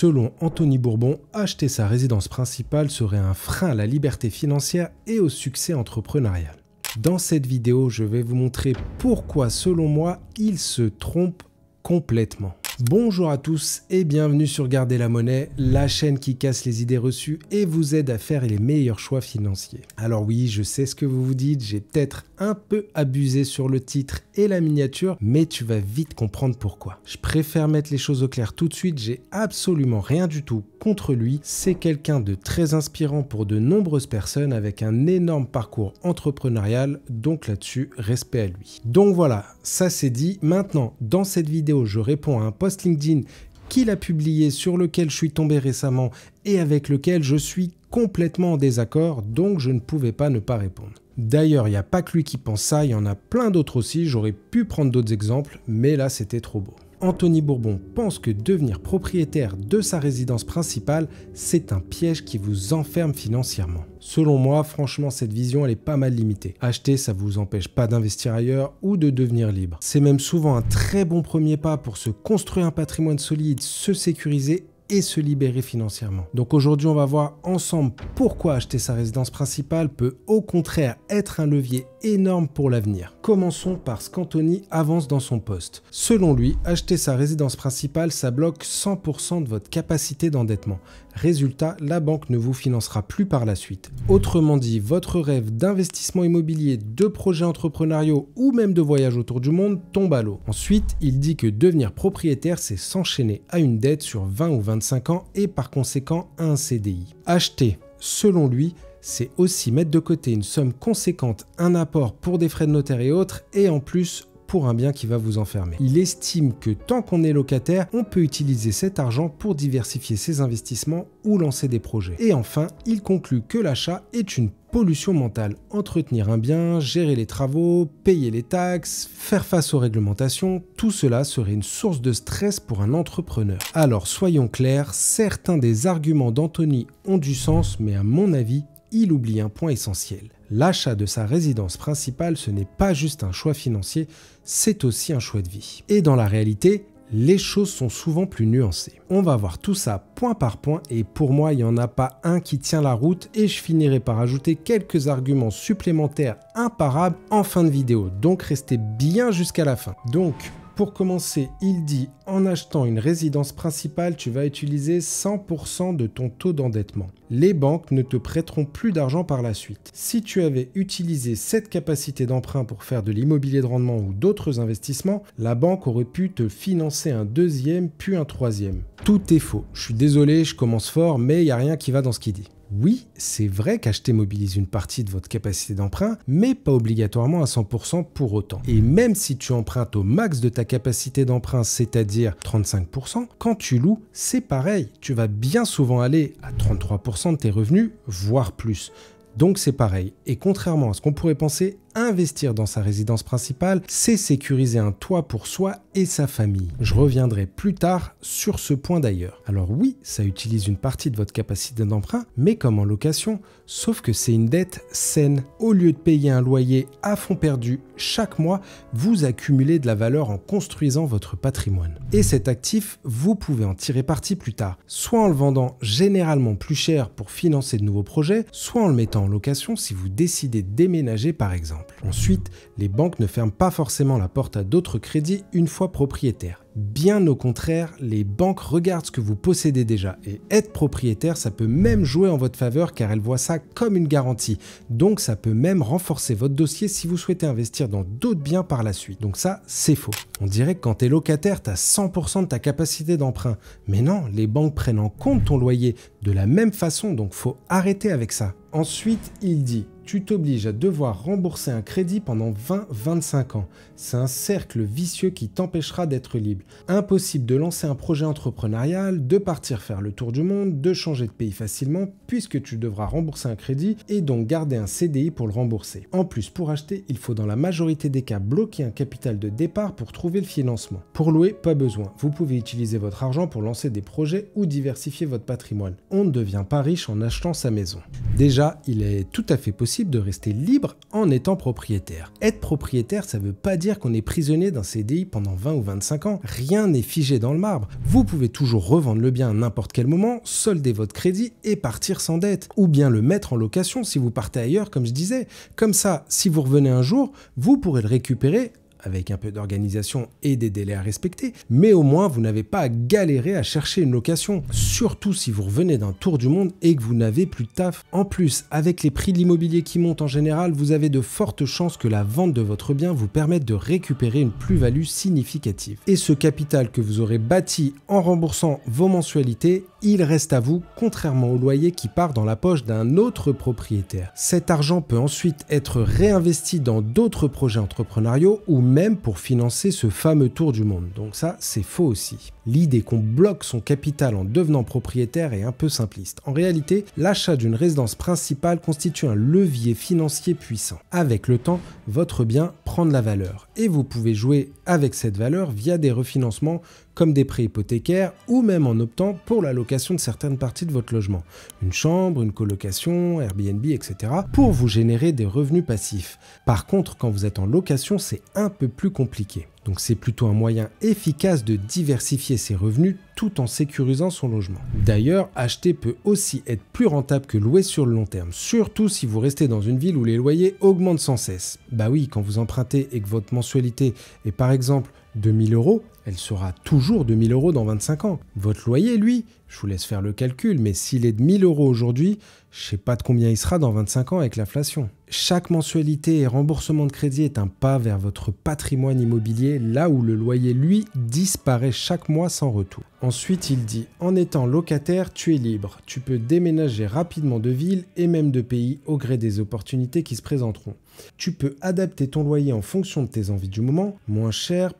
Selon Anthony Bourbon, acheter sa résidence principale serait un frein à la liberté financière et au succès entrepreneurial. Dans cette vidéo, je vais vous montrer pourquoi, selon moi, il se trompe complètement. Bonjour à tous et bienvenue sur Garder la monnaie, la chaîne qui casse les idées reçues et vous aide à faire les meilleurs choix financiers. Alors oui, je sais ce que vous vous dites, j'ai peut-être un peu abusé sur le titre et la miniature, mais tu vas vite comprendre pourquoi. Je préfère mettre les choses au clair tout de suite, j'ai absolument rien du tout contre lui. C'est quelqu'un de très inspirant pour de nombreuses personnes avec un énorme parcours entrepreneurial, donc là-dessus, respect à lui. Donc voilà, ça c'est dit. Maintenant, dans cette vidéo, je réponds à un post LinkedIn qu'il a publié sur lequel je suis tombé récemment et avec lequel je suis complètement en désaccord, donc je ne pouvais pas ne pas répondre. D'ailleurs, il n'y a pas que lui qui pense ça, il y en a plein d'autres aussi, j'aurais pu prendre d'autres exemples, mais là c'était trop beau. Anthony Bourbon pense que devenir propriétaire de sa résidence principale, c'est un piège qui vous enferme financièrement. Selon moi, franchement, cette vision, elle est pas mal limitée. Acheter, ça vous empêche pas d'investir ailleurs ou de devenir libre. C'est même souvent un très bon premier pas pour se construire un patrimoine solide, se sécuriser et se libérer financièrement. Donc aujourd'hui, on va voir ensemble pourquoi acheter sa résidence principale peut au contraire être un levier énorme pour l'avenir. Commençons par ce qu'Anthony avance dans son post. Selon lui, acheter sa résidence principale, ça bloque 100% de votre capacité d'endettement. Résultat, la banque ne vous financera plus par la suite. Autrement dit, votre rêve d'investissement immobilier, de projets entrepreneuriaux ou même de voyage autour du monde tombe à l'eau. Ensuite, il dit que devenir propriétaire, c'est s'enchaîner à une dette sur 20 ou 25 ans et par conséquent à un CDI. Acheter, selon lui, c'est aussi mettre de côté une somme conséquente, un apport pour des frais de notaire et autres, et en plus pour un bien qui va vous enfermer. Il estime que tant qu'on est locataire, on peut utiliser cet argent pour diversifier ses investissements ou lancer des projets. Et enfin, il conclut que l'achat est une pollution mentale. Entretenir un bien, gérer les travaux, payer les taxes, faire face aux réglementations, tout cela serait une source de stress pour un entrepreneur. Alors soyons clairs, certains des arguments d'Anthony ont du sens, mais à mon avis, il oublie un point essentiel. L'achat de sa résidence principale, ce n'est pas juste un choix financier, c'est aussi un choix de vie. Et dans la réalité, les choses sont souvent plus nuancées. On va voir tout ça point par point et pour moi, il n'y en a pas un qui tient la route et je finirai par ajouter quelques arguments supplémentaires imparables en fin de vidéo. Donc restez bien jusqu'à la fin. Donc, pour commencer, il dit en achetant une résidence principale, tu vas utiliser 100% de ton taux d'endettement. Les banques ne te prêteront plus d'argent par la suite. Si tu avais utilisé cette capacité d'emprunt pour faire de l'immobilier de rendement ou d'autres investissements, la banque aurait pu te financer un deuxième puis un troisième. Tout est faux. Je suis désolé, je commence fort, mais il n'y a rien qui va dans ce qu'il dit. Oui, c'est vrai qu'acheter mobilise une partie de votre capacité d'emprunt, mais pas obligatoirement à 100% pour autant. Et même si tu empruntes au max de ta capacité d'emprunt, c'est-à-dire 35%, quand tu loues, c'est pareil. Tu vas bien souvent aller à 33% de tes revenus, voire plus. Donc c'est pareil. Et contrairement à ce qu'on pourrait penser, investir dans sa résidence principale, c'est sécuriser un toit pour soi et sa famille. Je reviendrai plus tard sur ce point d'ailleurs. Alors oui, ça utilise une partie de votre capacité d'emprunt, mais comme en location, sauf que c'est une dette saine. Au lieu de payer un loyer à fond perdu chaque mois, vous accumulez de la valeur en construisant votre patrimoine. Et cet actif, vous pouvez en tirer parti plus tard, soit en le vendant généralement plus cher pour financer de nouveaux projets, soit en le mettant en location si vous décidez de déménager par exemple. Ensuite, les banques ne ferment pas forcément la porte à d'autres crédits une fois propriétaire. Bien au contraire, les banques regardent ce que vous possédez déjà et être propriétaire, ça peut même jouer en votre faveur car elles voient ça comme une garantie. Donc ça peut même renforcer votre dossier si vous souhaitez investir dans d'autres biens par la suite. Donc ça, c'est faux. On dirait que quand tu es locataire, tu as 100% de ta capacité d'emprunt. Mais non, les banques prennent en compte ton loyer de la même façon, donc faut arrêter avec ça. Ensuite, il dit tu t'obliges à devoir rembourser un crédit pendant 20-25 ans. C'est un cercle vicieux qui t'empêchera d'être libre. Impossible de lancer un projet entrepreneurial, de partir faire le tour du monde, de changer de pays facilement, puisque tu devras rembourser un crédit et donc garder un CDI pour le rembourser. En plus, pour acheter, il faut dans la majorité des cas bloquer un capital de départ pour trouver le financement. Pour louer, pas besoin. Vous pouvez utiliser votre argent pour lancer des projets ou diversifier votre patrimoine. On ne devient pas riche en achetant sa maison. Déjà, il est tout à fait possible possible de rester libre en étant propriétaire. Être propriétaire, ça ne veut pas dire qu'on est prisonnier d'un CDI pendant 20 ou 25 ans. Rien n'est figé dans le marbre. Vous pouvez toujours revendre le bien à n'importe quel moment, solder votre crédit et partir sans dette. Ou bien le mettre en location si vous partez ailleurs, comme je disais. Comme ça, si vous revenez un jour, vous pourrez le récupérer avec un peu d'organisation et des délais à respecter, mais au moins vous n'avez pas à galérer à chercher une location, surtout si vous revenez d'un tour du monde et que vous n'avez plus de taf. En plus, avec les prix de l'immobilier qui montent en général, vous avez de fortes chances que la vente de votre bien vous permette de récupérer une plus-value significative. Et ce capital que vous aurez bâti en remboursant vos mensualités, il reste à vous, contrairement au loyer qui part dans la poche d'un autre propriétaire. Cet argent peut ensuite être réinvesti dans d'autres projets entrepreneuriaux ou même pour financer ce fameux tour du monde. Donc ça, c'est faux aussi. L'idée qu'on bloque son capital en devenant propriétaire est un peu simpliste. En réalité, l'achat d'une résidence principale constitue un levier financier puissant. Avec le temps, votre bien prend de la valeur et vous pouvez jouer avec cette valeur via des refinancements comme des prêts hypothécaires ou même en optant pour la location de certaines parties de votre logement. Une chambre, une colocation, Airbnb, etc. pour vous générer des revenus passifs. Par contre, quand vous êtes en location, c'est un peu plus compliqué. Donc c'est plutôt un moyen efficace de diversifier ses revenus tout en sécurisant son logement. D'ailleurs, acheter peut aussi être plus rentable que louer sur le long terme, surtout si vous restez dans une ville où les loyers augmentent sans cesse. Bah oui, quand vous empruntez et que votre mensualité est par exemple de 1000 €, elle sera toujours de 1000 € dans 25 ans. Votre loyer, lui, je vous laisse faire le calcul, mais s'il est de 1000 € aujourd'hui, je ne sais pas de combien il sera dans 25 ans avec l'inflation. Chaque mensualité et remboursement de crédit est un pas vers votre patrimoine immobilier, là où le loyer, lui, disparaît chaque mois sans retour. Ensuite, il dit « En étant locataire, tu es libre. Tu peux déménager rapidement de ville et même de pays au gré des opportunités qui se présenteront. Tu peux adapter ton loyer en fonction de tes envies du moment. Moins cher,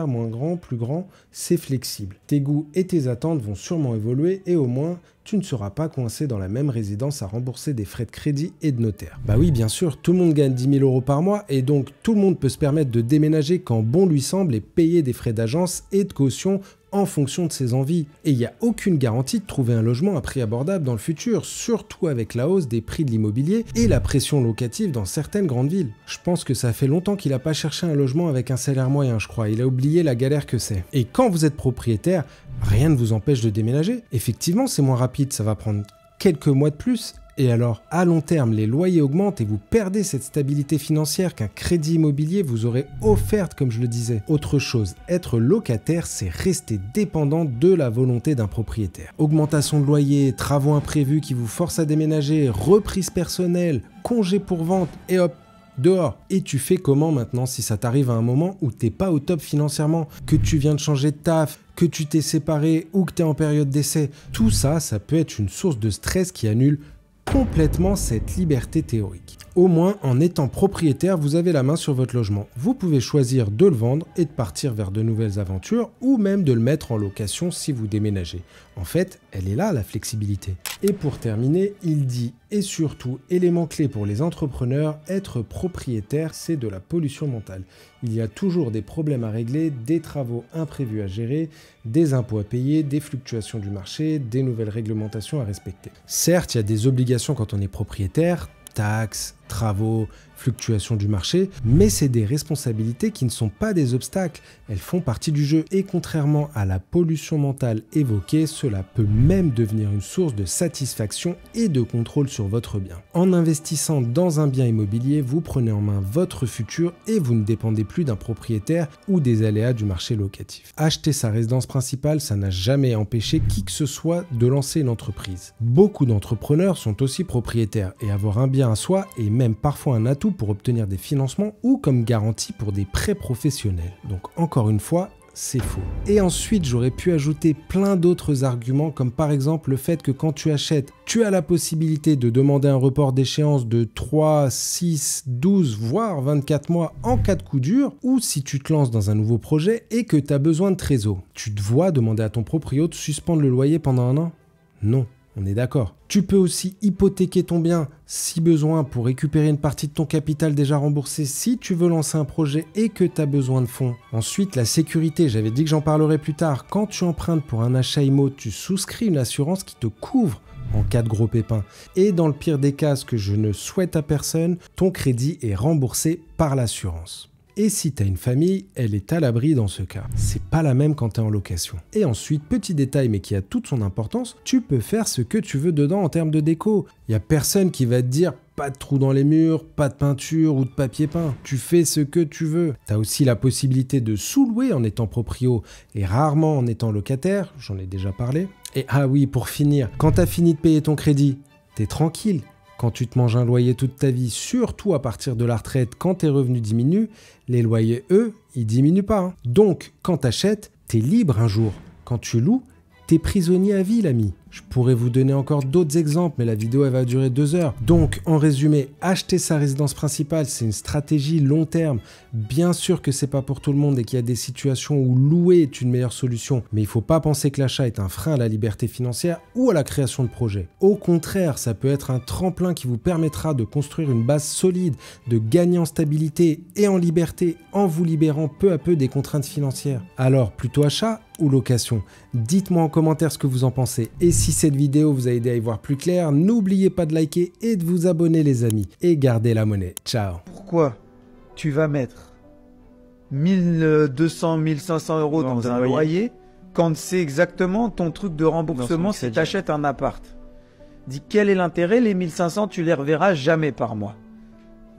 moins grand, plus grand, c'est flexible. Tes goûts et tes attentes vont sûrement évoluer et au moins, tu ne seras pas coincé dans la même résidence à rembourser des frais de crédit et de notaire. » Bah oui, bien sûr, tout le monde gagne 10 000 € par mois et donc tout le monde peut se permettre de déménager quand bon lui semble et payer des frais d'agence et de caution en fonction de ses envies. Et il n'y a aucune garantie de trouver un logement à prix abordable dans le futur, surtout avec la hausse des prix de l'immobilier et la pression locative dans certaines grandes villes. Je pense que ça fait longtemps qu'il n'a pas cherché un logement avec un salaire moyen, je crois. Il a oublié la galère que c'est. Et quand vous êtes propriétaire, rien ne vous empêche de déménager. Effectivement, c'est moins rapide, ça va prendre quelques mois de plus. Et alors, à long terme, les loyers augmentent et vous perdez cette stabilité financière qu'un crédit immobilier vous aurait offerte, comme je le disais. Autre chose, être locataire, c'est rester dépendant de la volonté d'un propriétaire. Augmentation de loyer, travaux imprévus qui vous forcent à déménager, reprise personnelle, congé pour vente et hop, dehors. Et tu fais comment maintenant si ça t'arrive à un moment où t'es pas au top financièrement, que tu viens de changer de taf, que tu t'es séparé ou que tu es en période d'essai? Tout ça, ça peut être une source de stress qui annule complètement cette liberté théorique. Au moins, en étant propriétaire, vous avez la main sur votre logement. Vous pouvez choisir de le vendre et de partir vers de nouvelles aventures ou même de le mettre en location si vous déménagez. En fait, elle est là, la flexibilité. Et pour terminer, il dit, et surtout, élément clé pour les entrepreneurs, être propriétaire, c'est de la pollution mentale. Il y a toujours des problèmes à régler, des travaux imprévus à gérer, des impôts à payer, des fluctuations du marché, des nouvelles réglementations à respecter. Certes, il y a des obligations quand on est propriétaire, taxes, travaux, fluctuations du marché, mais c'est des responsabilités qui ne sont pas des obstacles, elles font partie du jeu et contrairement à la pollution mentale évoquée, cela peut même devenir une source de satisfaction et de contrôle sur votre bien. En investissant dans un bien immobilier, vous prenez en main votre futur et vous ne dépendez plus d'un propriétaire ou des aléas du marché locatif. Acheter sa résidence principale, ça n'a jamais empêché qui que ce soit de lancer une entreprise. Beaucoup d'entrepreneurs sont aussi propriétaires et avoir un bien à soi est même parfois un atout pour obtenir des financements ou comme garantie pour des prêts professionnels. Donc encore une fois, c'est faux. Et ensuite, j'aurais pu ajouter plein d'autres arguments comme par exemple le fait que quand tu achètes, tu as la possibilité de demander un report d'échéance de 3, 6, 12, voire 24 mois en cas de coup dur ou si tu te lances dans un nouveau projet et que tu as besoin de trésor. Tu dois demander à ton proprio de suspendre le loyer pendant 1 an? Non. On est d'accord. Tu peux aussi hypothéquer ton bien si besoin pour récupérer une partie de ton capital déjà remboursé si tu veux lancer un projet et que tu as besoin de fonds. Ensuite, la sécurité, j'avais dit que j'en parlerai plus tard. Quand tu empruntes pour un achat IMO, tu souscris une assurance qui te couvre en cas de gros pépin. Et dans le pire des cas, ce que je ne souhaite à personne, ton crédit est remboursé par l'assurance. Et si tu as une famille, elle est à l'abri dans ce cas. C'est pas la même quand tu es en location. Et ensuite, petit détail mais qui a toute son importance, tu peux faire ce que tu veux dedans en termes de déco. Il n'y a personne qui va te dire pas de trous dans les murs, pas de peinture ou de papier peint. Tu fais ce que tu veux. Tu as aussi la possibilité de sous-louer en étant proprio et rarement en étant locataire, j'en ai déjà parlé. Et ah oui, pour finir, quand tu as fini de payer ton crédit, t'es tranquille. Quand tu te manges un loyer toute ta vie, surtout à partir de la retraite, quand tes revenus diminuent, les loyers, eux, ils diminuent pas. Donc, quand tu achètes, tu es libre un jour. Quand tu loues, tu es prisonnier à vie, l'ami. Je pourrais vous donner encore d'autres exemples, mais la vidéo, elle va durer 2 heures. Donc, en résumé, acheter sa résidence principale, c'est une stratégie long terme. Bien sûr que c'est pas pour tout le monde et qu'il y a des situations où louer est une meilleure solution, mais il faut pas penser que l'achat est un frein à la liberté financière ou à la création de projets. Au contraire, ça peut être un tremplin qui vous permettra de construire une base solide, de gagner en stabilité et en liberté en vous libérant peu à peu des contraintes financières. Alors, plutôt achat ou location? Dites-moi en commentaire ce que vous en pensez. Et si cette vidéo vous a aidé à y voir plus clair, n'oubliez pas de liker et de vous abonner les amis. Et gardez la monnaie. Ciao. Pourquoi tu vas mettre 1200, 1500 euros dans un loyer quand c'est exactement ton truc de remboursement si tu achètes un appart? Dis quel est l'intérêt? Les 1500, tu les reverras jamais par mois.